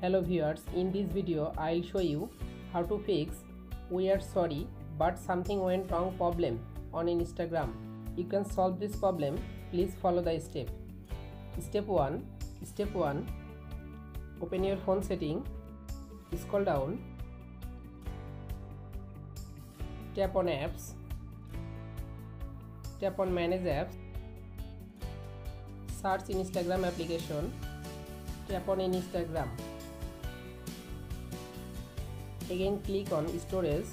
Hello viewers, in this video I'll show you how to fix "we are sorry but something went wrong" problem on Instagram. You can solve this problem. Please follow the step. Step 1. Open your phone setting, scroll down, tap on apps, tap on manage apps, search Instagram application, tap on Instagram. Again click on storage,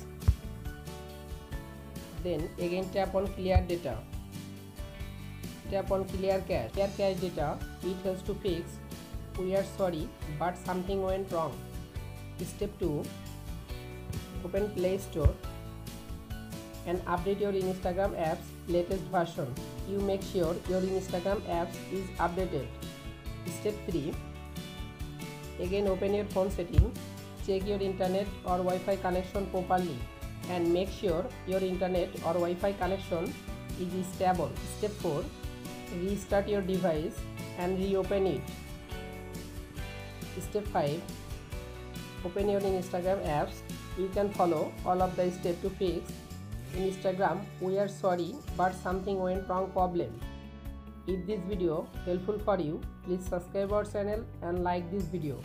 then again tap on clear data, tap on clear cache. Clear cache data, it helps to fix "we are sorry but something went wrong." Step 2. Open Play Store and update your Instagram app's latest version. You make sure your Instagram apps is updated. Step 3. Again open your phone setting, check your internet or Wi-Fi connection properly and make sure your internet or Wi-Fi connection is stable. Step 4. Restart your device and reopen it. Step 5. Open your Instagram apps. You can follow all of the steps to fix Instagram "we are sorry but something went wrong" problem. If this video helpful for you, please subscribe our channel and like this video.